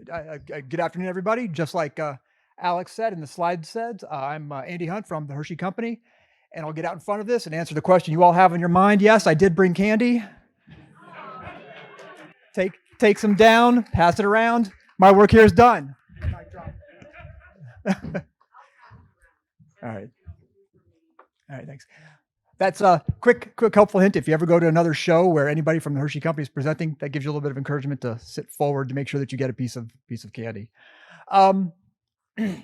Good afternoon, everybody. Just like Alex said and the slide said, I'm Andy Hunt from the Hershey Company, and I'll get out in front of this and answer the question you all have on your mind. Yes, I did bring candy. Take some down, pass it around. My work here is done. All right. All right, thanks. That's a quick helpful hint. If you ever go to another show where anybody from the Hershey Company is presenting, that gives you a little bit of encouragement to sit forward to make sure that you get a piece of candy. Um, I'm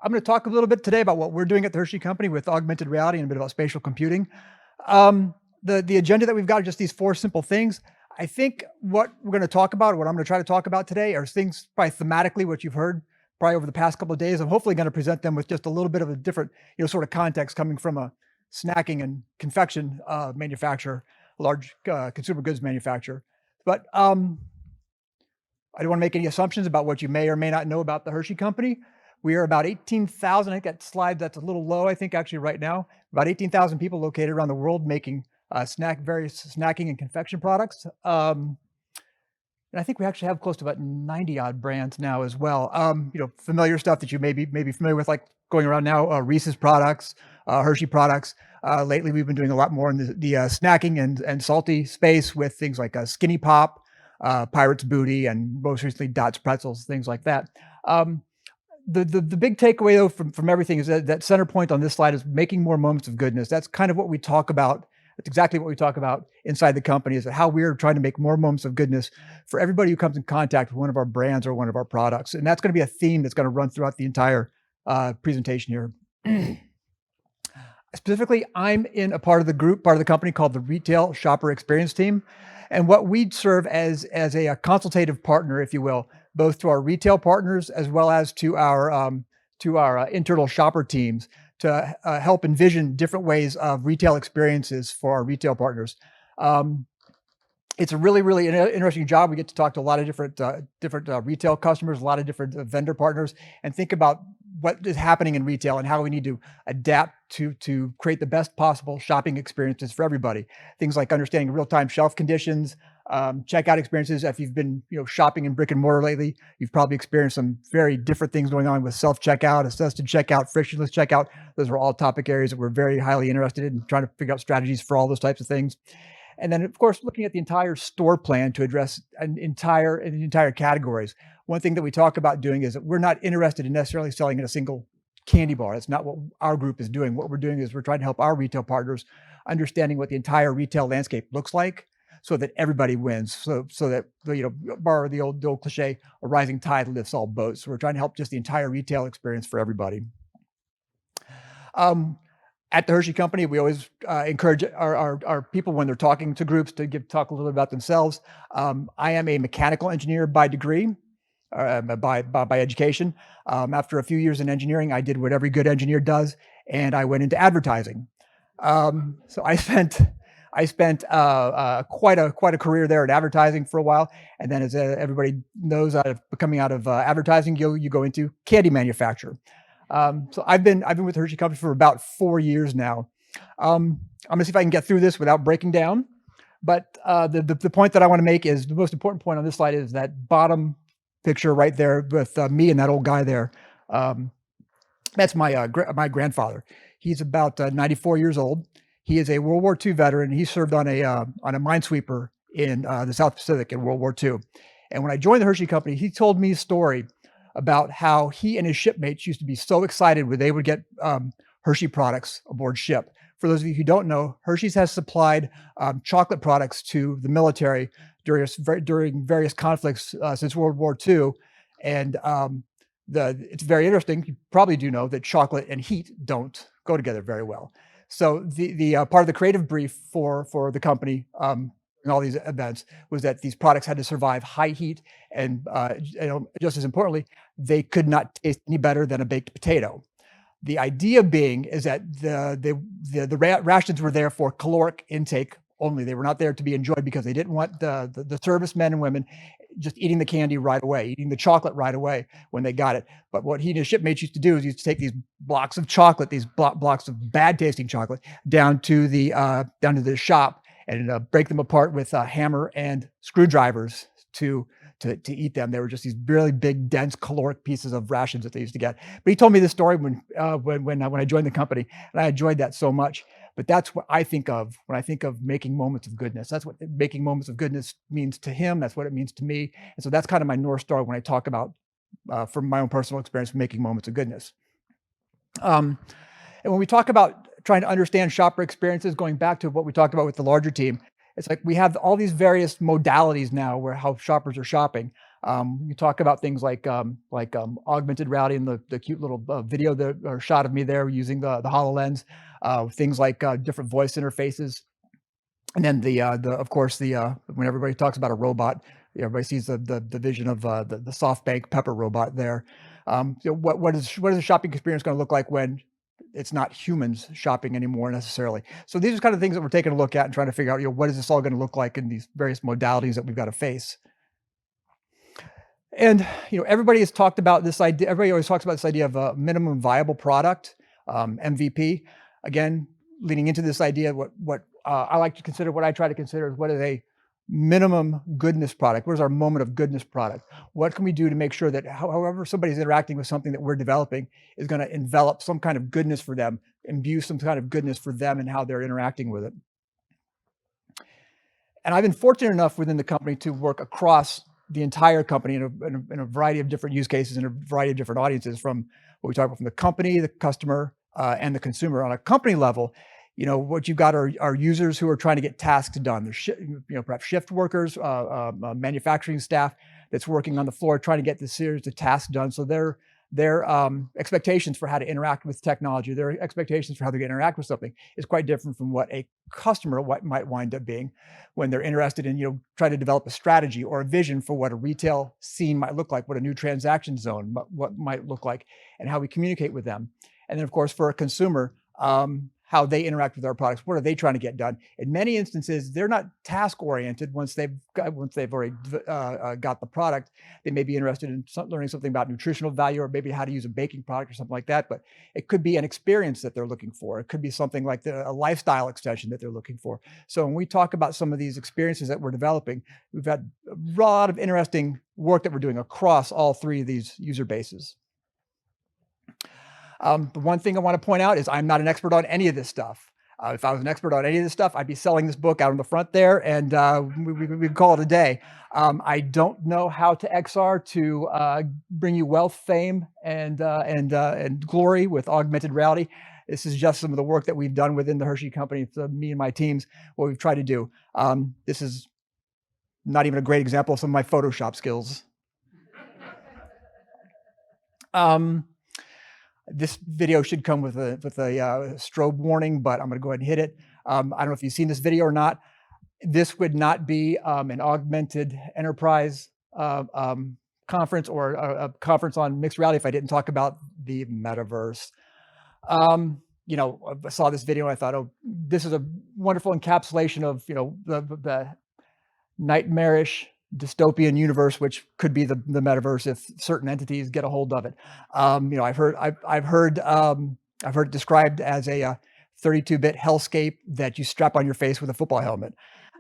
going to talk a little bit today about what we're doing at the Hershey Company with augmented reality and a bit about spatial computing. The agenda that we've got are just these four simple things. I think what we're going to talk about, what I'm going to try to talk about today, are things probably thematically what you've heard probably over the past couple of days. I'm hopefully going to present them with just a little bit of a different, sort of context coming from a snacking and confection manufacturer, a large consumer goods manufacturer. But I don't want to make any assumptions about what you may or may not know about the Hershey Company. We are about 18,000. I think that slide, that's a little low, I think, actually, right now. About 18,000 people located around the world making various snacking and confection products. And I think we actually have close to about 90 odd brands now as well. Familiar stuff that you may be familiar with, like going around now, Reese's products, Hershey products. Lately, we've been doing a lot more in the snacking and salty space with things like Skinny Pop, Pirate's Booty, and most recently Dots Pretzels, things like that. The big takeaway though from everything is that center point on this slide is making more moments of goodness. That's kind of what we talk about. That's exactly what we talk about inside the company, is how we're trying to make more moments of goodness for everybody who comes in contact with one of our brands or one of our products. And that's going to be a theme that's going to run throughout the entire presentation here. Specifically, I'm in a part of the company called the Retail Shopper Experience Team. And what we serve as a consultative partner, if you will, both to our retail partners as well as to our internal shopper teams, to help envision different ways of retail experiences for our retail partners. It's a really interesting job. We get to talk to a lot of different retail customers, a lot of different vendor partners, and think about what is happening in retail and how we need to adapt to create the best possible shopping experiences for everybody. Things like understanding real-time shelf conditions, checkout experiences. If you've been shopping in brick and mortar lately, you've probably experienced some very different things going on with self-checkout, assisted checkout, frictionless checkout. Those are all topic areas that we're very highly interested in, trying to figure out strategies for all those types of things. And then, of course, looking at the entire store plan to address entire categories. One thing that we talk about doing is that we're not interested in necessarily selling in a single candy bar. That's not what our group is doing. What we're doing is we're trying to help our retail partners understanding what the entire retail landscape looks like, so that everybody wins. So that borrow the old cliche, a rising tide lifts all boats. So we're trying to help just the entire retail experience for everybody. At the Hershey Company, we always encourage our people when they're talking to groups to talk a little bit about themselves. I am a mechanical engineer by degree, by education. After a few years in engineering, I did what every good engineer does, and I went into advertising. So I spent quite a career there in advertising for a while, and then, as everybody knows, coming out of advertising, you go into candy manufacture. So I've been with Hershey Company for about 4 years now. I'm gonna see if I can get through this without breaking down. But the point that I want to make is the most important point on this slide is that bottom picture right there with me and that old guy there. That's my grandfather. He's about 94 years old. He is a World War II veteran. He served on a minesweeper in the South Pacific in World War II. And when I joined the Hershey Company, he told me a story about how he and his shipmates used to be so excited when they would get Hershey products aboard ship. For those of you who don't know, Hershey's has supplied chocolate products to the military during various conflicts since World War II. And it's very interesting. You probably do know that chocolate and heat don't go together very well. So the part of the creative brief for the company in all these events was that these products had to survive high heat, and just as importantly, they could not taste any better than a baked potato. The idea being is that the rations were there for caloric intake only. They were not there to be enjoyed because they didn't want the servicemen and women just eating the candy right away, eating the chocolate right away when they got it. But what he and his shipmates used to do is take these blocks of chocolate, these blocks of bad tasting chocolate, down to the shop and break them apart with a hammer and screwdrivers to to eat them. They were just these really big, dense, caloric pieces of rations that they used to get. But he told me this story when I joined the company, and I enjoyed that so much. But that's what I think of when I think of making moments of goodness. That's what making moments of goodness means to him. That's what it means to me. And so that's kind of my North Star when I talk about, from my own personal experience, making moments of goodness. And when we talk about trying to understand shopper experiences, going back to what we talked about with the larger team, it's like we have all these various modalities now where how shoppers are shopping. You talk about things like augmented reality and the cute little video or shot of me there using the HoloLens, things like different voice interfaces, and then the of course when everybody talks about a robot, everybody sees the vision of the SoftBank Pepper robot there. What is the shopping experience going to look like when it's not humans shopping anymore necessarily? So these are kind of things that we're taking a look at and trying to figure out, what is this all going to look like in these various modalities that we've got to face. And everybody has talked about this idea. Everybody always talks about this idea of a minimum viable product, MVP. Again, leading into this idea, what I like to consider, what I try to consider is what is a minimum goodness product? What is our moment of goodness product? What can we do to make sure that however somebody's interacting with something that we're developing is going to envelop some kind of goodness for them, imbue some kind of goodness for them and how they're interacting with it? And I've been fortunate enough within the company to work across the entire company in a variety of different use cases and a variety of different audiences, from what we talk about from the company, the customer, and the consumer. On a company level, what you've got are users who are trying to get tasks done. There's perhaps shift workers, manufacturing staff that's working on the floor trying to get this series of tasks done. So their expectations for how to interact with technology, their expectations for how they're going to interact with something is quite different from what a customer might wind up being when they're interested in trying to develop a strategy or a vision for what a retail scene might look like, what a new transaction zone what might look like, and how we communicate with them. And then, of course, for a consumer, how they interact with our products. What are they trying to get done? In many instances, they're not task oriented. Once they've already got the product, they may be interested in learning something about nutritional value, or maybe how to use a baking product or something like that. But it could be an experience that they're looking for. It could be something like a lifestyle extension that they're looking for. So when we talk about some of these experiences that we're developing, we've had a lot of interesting work that we're doing across all three of these user bases. The one thing I want to point out is I'm not an expert on any of this stuff. If I was an expert on any of this stuff, I'd be selling this book out on the front there, and we'd call it a day. I don't know how to XR to bring you wealth, fame, and glory with augmented reality. This is just some of the work that we've done within the Hershey Company. So me and my teams, what we've tried to do. This is not even a great example of some of my Photoshop skills. This video should come with a strobe warning, but I'm going to go ahead and hit it. I don't know if you've seen this video or not. This would not be an Augmented Enterprise conference or a conference on mixed reality if I didn't talk about the metaverse. I saw this video and I thought, oh, this is a wonderful encapsulation of the nightmarish dystopian universe, which could be the metaverse if certain entities get a hold of it. I've heard it described as a 32-bit hellscape that you strap on your face with a football helmet.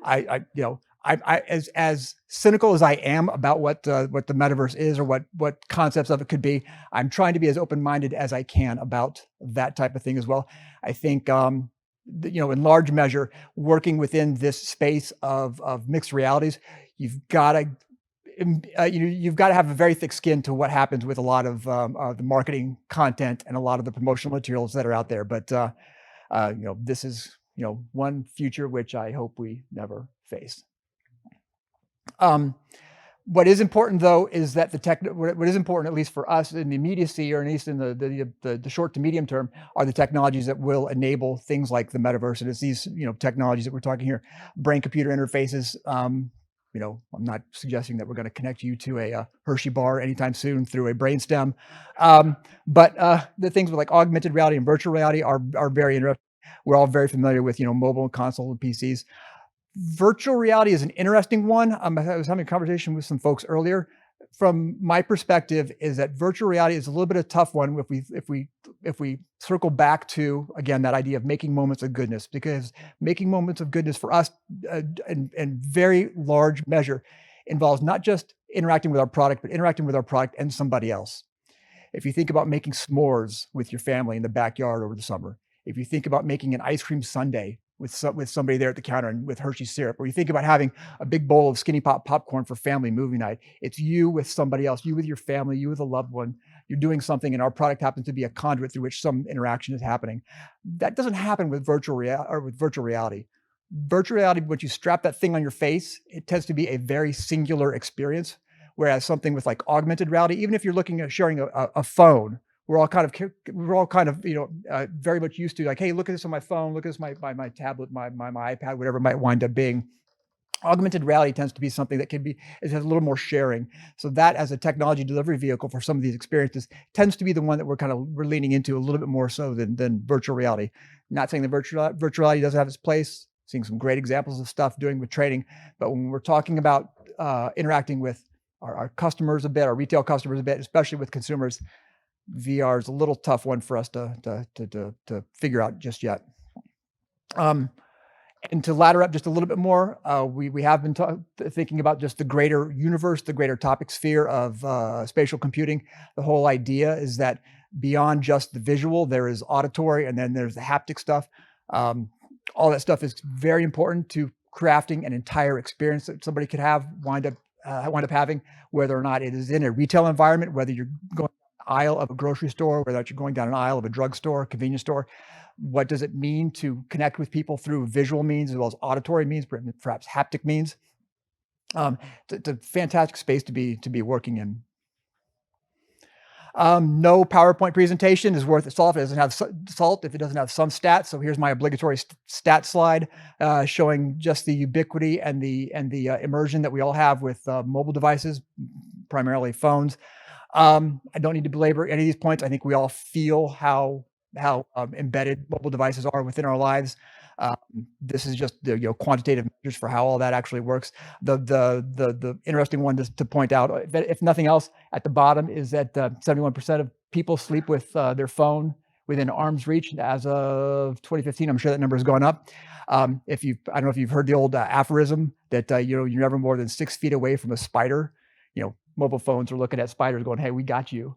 As cynical as I am about what the metaverse is or what concepts of it could be, I'm trying to be as open-minded as I can about that type of thing as well. I think in large measure, working within this space of mixed realities, you've got to have a very thick skin to what happens with a lot of the marketing content and a lot of the promotional materials that are out there. But this is one future which I hope we never face. What is important, though, is that what is important, at least for us in the immediacy, or at least in the short to medium term, are the technologies that will enable things like the metaverse. And it's these technologies that we're talking here, brain-computer interfaces. I'm not suggesting that we're going to connect you to a Hershey bar anytime soon through a brainstem, but the things with like augmented reality and virtual reality are very interesting. We're all very familiar with mobile and console and PCs. Virtual reality is an interesting one. I was having a conversation with some folks earlier. From my perspective, is that virtual reality is a little bit of a tough one if we circle back to, again, that idea of making moments of goodness, because making moments of goodness for us in very large measure involves not just interacting with our product, but interacting with our product and somebody else. If you think about making s'mores with your family in the backyard over the summer, if you think about making an ice cream sundae with somebody there at the counter and with Hershey syrup, or you think about having a big bowl of Skinny Pop popcorn for family movie night, it's you with somebody else, you with your family, you with a loved one. You're doing something, and our product happens to be a conduit through which some interaction is happening. That doesn't happen with virtual reality. Virtual reality, once you strap that thing on your face, it tends to be a very singular experience. Whereas something with like augmented reality, even if you're looking at sharing a phone, we're all kind of very much used to like, hey, look at this on my phone, look at this my tablet, my iPad, whatever it might wind up being. Augmented reality tends to be something that it has a little more sharing. So that as a technology delivery vehicle for some of these experiences tends to be the one that we're leaning into a little bit more so than virtual reality. Not saying that virtual reality doesn't have its place, seeing some great examples of stuff doing with trading, but when we're talking about interacting with our customers a bit, our retail customers a bit, especially with consumers, VR is a little tough one for us to figure out just yet. And to ladder up just a little bit more, we have been thinking about just the greater universe, the greater topic sphere of spatial computing. The whole idea is that beyond just the visual, there is auditory, and then there's the haptic stuff. All that stuff is very important to crafting an entire experience that somebody could wind up having, whether or not it is in a retail environment, whether you're going down an aisle of a grocery store, whether you're going down an aisle of a drugstore, convenience store. What does it mean to connect with people through visual means as well as auditory means, perhaps haptic means? It's a fantastic space to be working in. No PowerPoint presentation is worth its salt if it doesn't have if it doesn't have some stats. So here's my obligatory stat slide showing just the ubiquity and the immersion that we all have with mobile devices, primarily phones. I don't need to belabor any of these points. I think we all feel how embedded mobile devices are within our lives. This is just the quantitative measures for how all that actually works. The interesting one to point out, if nothing else, at the bottom is that 71% of people sleep with their phone within arm's reach as of 2015. I'm sure that number has gone up. I don't know if you've heard the old aphorism that you're never more than 6 feet away from a spider. Mobile phones are looking at spiders, going, "Hey, we got you."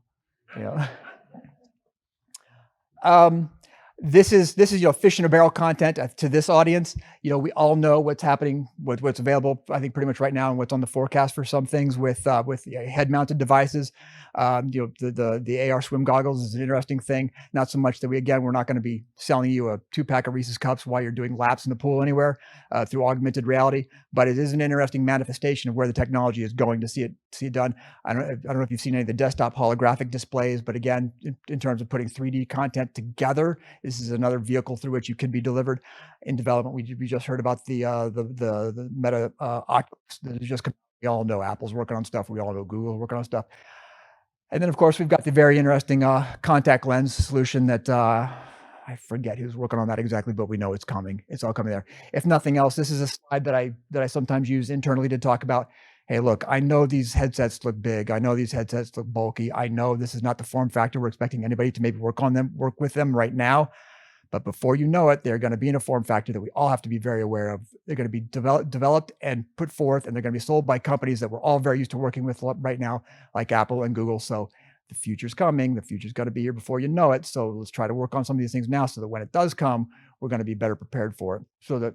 This is fish in a barrel content to this audience. We all know what's happening with what's available, I think, pretty much right now, and what's on the forecast for some things with head-mounted devices. The AR swim goggles is an interesting thing. Not so much that we're not going to be selling you a 2-pack of Reese's Cups while you're doing laps in the pool anywhere through augmented reality, but it is an interesting manifestation of where the technology is going to see it done. I don't know if you've seen any of the desktop holographic displays, but again, in terms of putting 3D content together, this is another vehicle through which you can be delivered. In development, we just heard about the Meta Oculus that is just. We all know Apple's working on stuff. We all know Google's working on stuff. And then, of course, we've got the very interesting contact lens solution that I forget who's working on that exactly, but we know it's coming. It's all coming there. If nothing else, this is a slide that I sometimes use internally to talk about, hey, look, I know these headsets look big. I know these headsets look bulky. I know this is not the form factor we're expecting anybody to maybe work with them right now. But before you know it, they're going to be in a form factor that we all have to be very aware of. They're going to be developed and put forth, and they're going to be sold by companies that we're all very used to working with right now, like Apple and Google. So the future's coming. The future's going to be here before you know it. So let's try to work on some of these things now so that when it does come, we're going to be better prepared for it, so that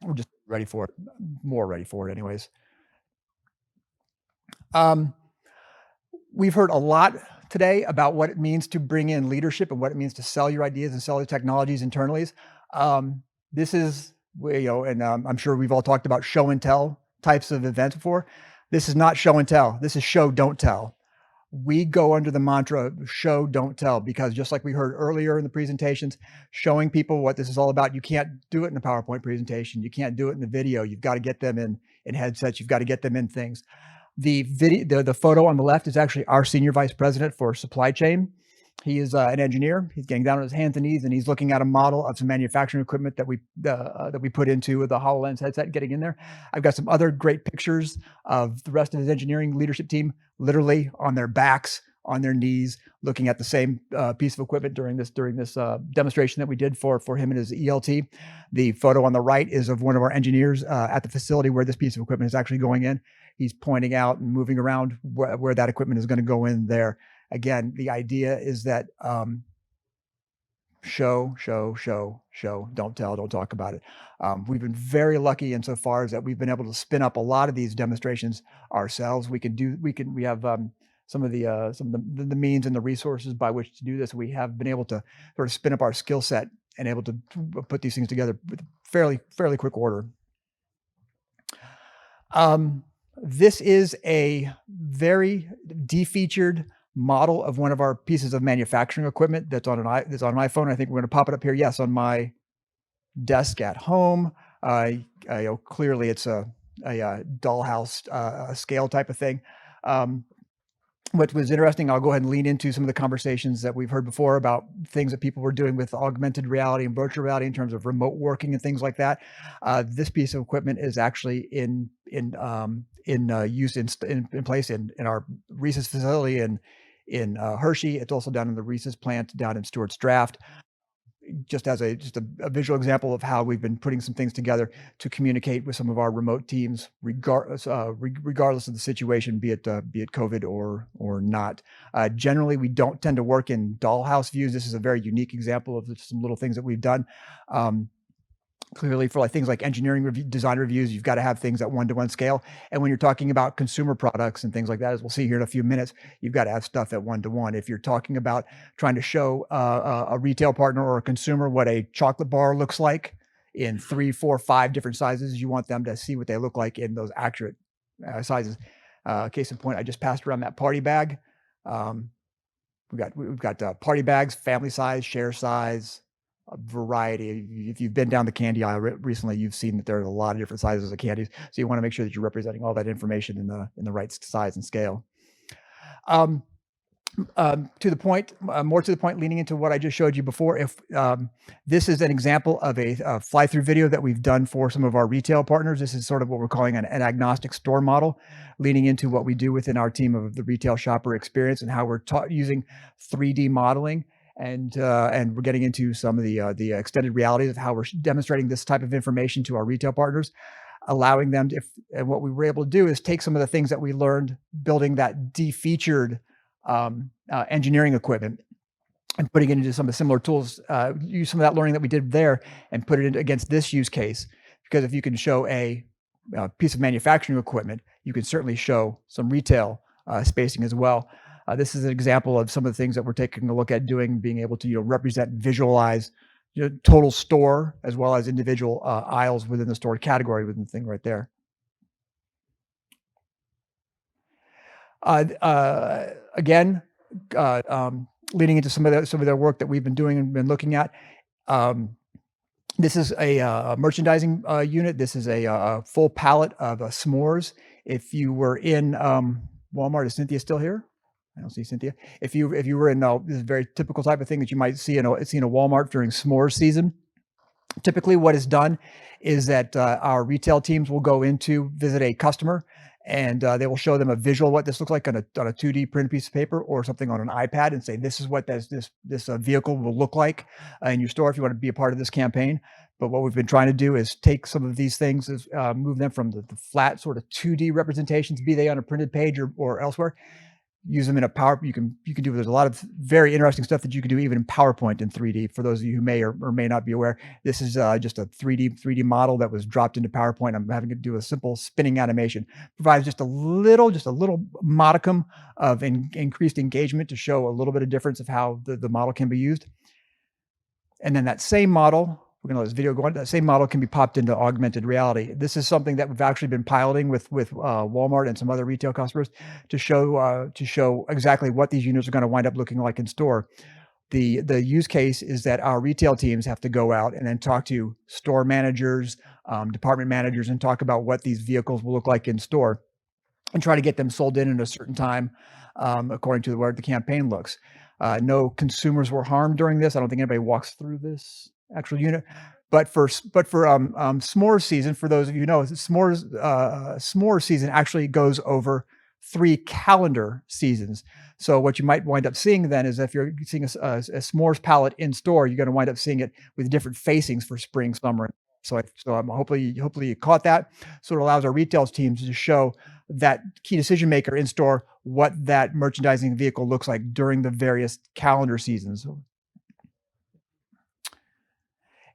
we're just ready for it, more ready for it anyways. We've heard a lot today about what it means to bring in leadership and what it means to sell your ideas and sell your technologies internally. This is, and I'm sure we've all talked about show and tell types of events before. This is not show and tell. This is show, don't tell. We go under the mantra show, don't tell, because just like we heard earlier in the presentations, showing people what this is all about, you can't do it in a PowerPoint presentation. You can't do it in the video. You've got to get them in headsets. You've got to get them in things. The photo on the left is actually our senior vice president for supply chain. He is an engineer. He's getting down on his hands and knees, and he's looking at a model of some manufacturing equipment that we put into the HoloLens headset, getting in there. I've got some other great pictures of the rest of his engineering leadership team, literally on their backs, on their knees, looking at the same piece of equipment during this demonstration that we did for him and his ELT. The photo on the right is of one of our engineers at the facility where this piece of equipment is actually going in. he's pointing out and moving around where that equipment is going to go in there. Again, the idea is that show, don't tell, don't talk about it. We've been very lucky insofar as that we've been able to spin up a lot of these demonstrations ourselves. We have some of the means and the resources by which to do this. We have been able to sort of spin up our skill set and able to put these things together with fairly quick order. This is a very defeatured model of one of our pieces of manufacturing equipment that's on an iPhone. I think we're going to pop it up here. Yes, on my desk at home. Clearly it's a dollhouse scale type of thing. What was interesting, I'll go ahead and lean into some of the conversations that we've heard before about things that people were doing with augmented reality and virtual reality in terms of remote working and things like that. This piece of equipment is actually in use in place in our Reese's facility in Hershey. It's also down in the Reese's plant down in Stewart's Draft. Just as a visual example of how we've been putting some things together to communicate with some of our remote teams, regardless of the situation, be it COVID or not. Generally, we don't tend to work in dollhouse views. This is a very unique example of some little things that we've done. Clearly, for things like engineering design reviews, you've got to have things at one-to-one scale. And when you're talking about consumer products and things like that, as we'll see here in a few minutes, you've got to have stuff at one-to-one. If you're talking about trying to show a retail partner or a consumer what a chocolate bar looks like in 3, 4, 5 different sizes, you want them to see what they look like in those accurate sizes. Case in point, I just passed around that party bag. We've got party bags, family size, share size, a variety. If you've been down the candy aisle recently, you've seen that there are a lot of different sizes of candies. So you want to make sure that you're representing all that information in the right size and scale. To the point, more to the point, leaning into what I just showed you before, if this is an example of a fly-through video that we've done for some of our retail partners. This is sort of what we're calling an agnostic store model, leaning into what we do within our team of the retail shopper experience and how we're using 3D modeling. And we're getting into some of the extended realities of how we're demonstrating this type of information to our retail partners, allowing them to, and what we were able to do is take some of the things that we learned building that defeatured engineering equipment and putting it into some of the similar tools, use some of that learning that we did there and put it against this use case. Because if you can show a piece of manufacturing equipment, you can certainly show some retail spacing as well. This is an example of some of the things that we're taking a look at doing, being able to represent and visualize total store as well as individual aisles within the store category within the thing right there. Again, leading into some of the work that we've been doing and been looking at. This is a merchandising unit. This is a full pallet of s'mores. If you were in Walmart, is Cynthia still here? I don't see Cynthia. If you were in this is a very typical type of thing that you might see in a Walmart during s'mores season. Typically, what is done is that our retail teams will go in to visit a customer, and they will show them a visual what this looks like on a 2D printed piece of paper or something on an iPad, and say this is what this vehicle will look like in your store if you want to be a part of this campaign. But what we've been trying to do is take some of these things, move them from the flat sort of 2D representations, be they on a printed page or elsewhere. Use them in a you can do. There's a lot of very interesting stuff that you can do even in PowerPoint in 3D. For those of you who may or may not be aware, this is just a 3D model that was dropped into PowerPoint. I'm having to do a simple spinning animation. Provides just a little modicum of increased engagement to show a little bit of difference of how the model can be used. And then that same model, we're going to let this video go on. That same model can be popped into augmented reality. This is something that we've actually been piloting with Walmart and some other retail customers to show exactly what these units are going to wind up looking like in store. The use case is that our retail teams have to go out and then talk to store managers, department managers, and talk about what these vehicles will look like in store, and try to get them sold in a certain time, according to where the campaign looks. No consumers were harmed during this. I don't think anybody walks through this actual unit, but for s'mores season, for those of you who know, s'mores season actually goes over 3 calendar seasons. So what you might wind up seeing then is if you're seeing a s'mores palette in store, you're going to wind up seeing it with different facings for spring, summer. So hopefully you caught that. So it allows our retail teams to show that key decision maker in store what that merchandising vehicle looks like during the various calendar seasons.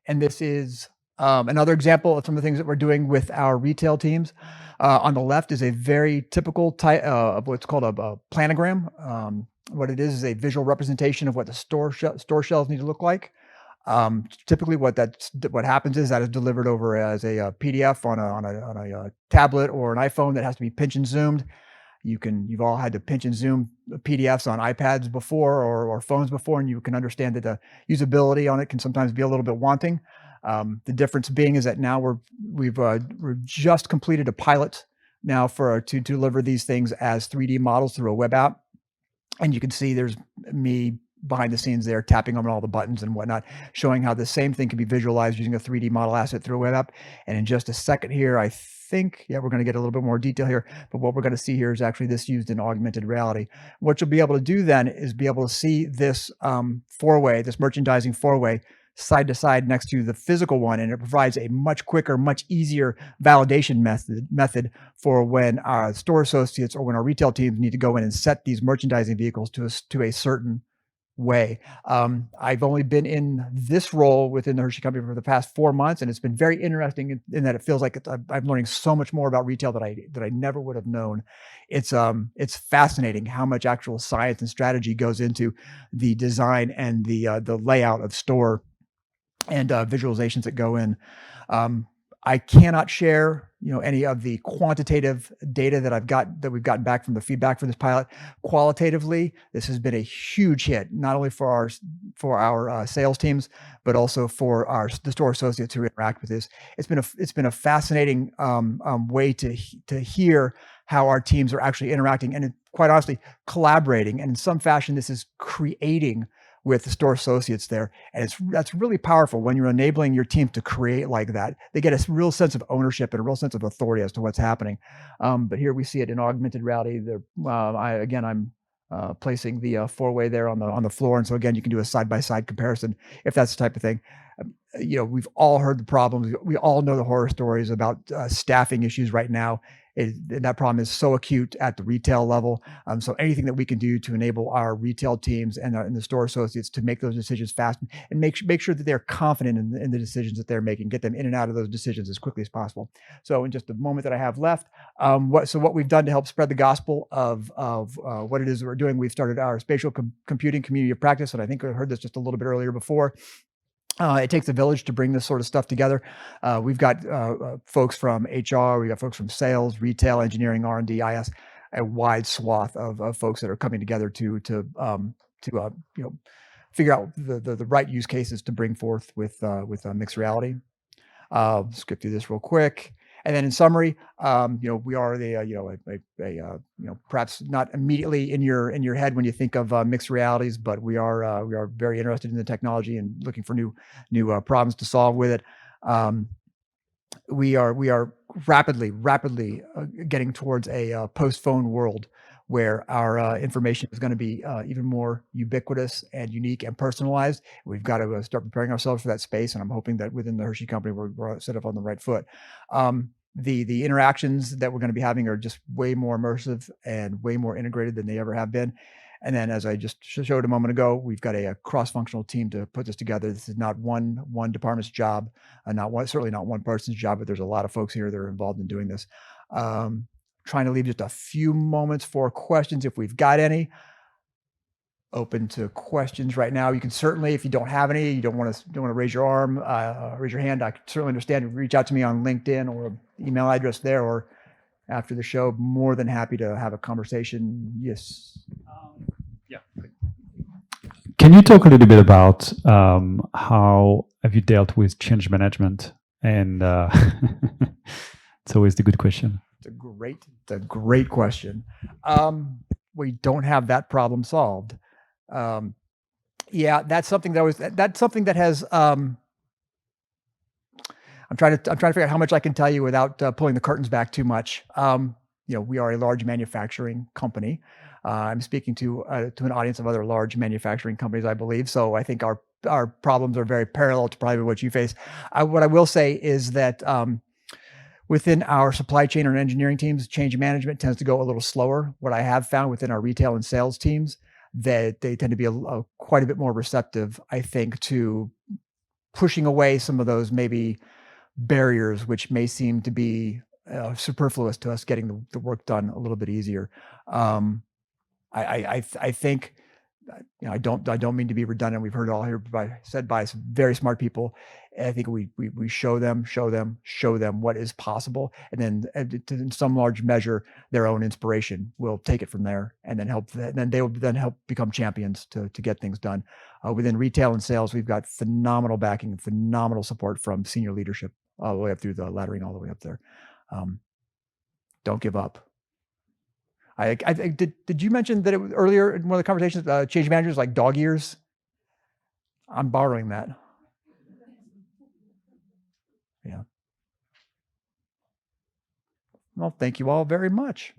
And this is another example of some of the things that we're doing with our retail teams. On the left is a very typical type of what's called a planogram. What it is a visual representation of what the store shelves need to look like. Typically, what happens is that is delivered over as a PDF on a tablet or an iPhone that has to be pinch and zoomed. You've all had to pinch and zoom PDFs on iPads before or phones before, and you can understand that the usability on it can sometimes be a little bit wanting. The difference being is that now we've just completed a pilot now to deliver these things as 3D models through a web app, and you can see there's me behind the scenes there tapping on all the buttons and whatnot, showing how the same thing can be visualized using a 3D model asset through a web app. And in just a second here, I think, we're going to get a little bit more detail here, but what we're going to see here is actually this used in augmented reality. What you'll be able to do then is be able to see this this merchandising four-way side to side next to the physical one, and it provides a much quicker, much easier validation method for when our store associates or when our retail teams need to go in and set these merchandising vehicles to a certain way. I've only been in this role within the Hershey Company for the past 4 months, and it's been very interesting in that it feels like I'm learning so much more about retail that I never would have known. It's fascinating how much actual science and strategy goes into the design and the layout of store and visualizations that go in. I cannot share, any of the quantitative data that we've gotten back from the feedback for this pilot. Qualitatively, this has been a huge hit, not only for our sales teams, but also for the store associates who interact with this. It's been a fascinating way to hear how our teams are actually interacting and, quite honestly, collaborating. And in some fashion, this is creating with the store associates there. And that's really powerful when you're enabling your team to create like that. They get a real sense of ownership and a real sense of authority as to what's happening. But here we see it in augmented reality. I'm placing the four-way there on the floor. And so again, you can do a side-by-side comparison if that's the type of thing. We've all heard the problems. We all know the horror stories about staffing issues right now. That problem is so acute at the retail level. So anything that we can do to enable our retail teams and the store associates to make those decisions fast and make sure that they're confident in the decisions that they're making, get them in and out of those decisions as quickly as possible. So in just the moment that I have left, what we've done to help spread the gospel of what it is that we're doing, we've started our spatial computing community of practice, and I think I heard this just a little bit earlier before. It takes a village to bring this sort of stuff together. We've got folks from HR, we got folks from sales, retail, engineering, R&D, IS, a wide swath of folks that are coming together to figure out the right use cases to bring forth with mixed reality. Skip through this real quick. And then in summary, we are perhaps not immediately in your head when you think of mixed realities, but we are very interested in the technology and looking for new problems to solve with it. We are rapidly getting towards a post-phone world where our information is going to be even more ubiquitous and unique and personalized. We've got to start preparing ourselves for that space, and I'm hoping that within the Hershey Company we're set up on the right foot. The interactions that we're going to be having are just way more immersive and way more integrated than they ever have been. And then, as I just showed a moment ago, we've got a cross-functional team to put this together. This is not one department's job, certainly not one person's job, but there's a lot of folks here that are involved in doing this. Trying to leave just a few moments for questions if we've got any. Open to questions right now. You can certainly, if you don't have any, you don't want to raise your arm, raise your hand, I can certainly understand. Reach out to me on LinkedIn or email address there, or after the show. More than happy to have a conversation. Yes. Yeah. Can you talk a little bit about how have you dealt with change management? And it's always the good question. It's a great question. We don't have that problem solved. That's something that has. I'm trying to figure out how much I can tell you without pulling the curtains back too much. We are a large manufacturing company. I'm speaking to an audience of other large manufacturing companies, I believe. So I think our problems are very parallel to probably what you face. What I will say is that Within our supply chain or engineering teams, change management tends to go a little slower. What I have found within our retail and sales teams, that they tend to be quite a bit more receptive, I think, to pushing away some of those maybe barriers, which may seem to be superfluous to us getting the work done a little bit easier. Um, I think, I don't mean to be redundant. We've heard it all here said by some very smart people. And I think we show them what is possible, and then in some large measure, their own inspiration will take it from there, and then they will then help become champions to get things done. Within retail and sales, we've got phenomenal backing and phenomenal support from senior leadership all the way up through the laddering all the way up there. Don't give up. I think did you mention that it was earlier in one of the conversations, change managers like dog ears? I'm borrowing that. Yeah. Well, thank you all very much.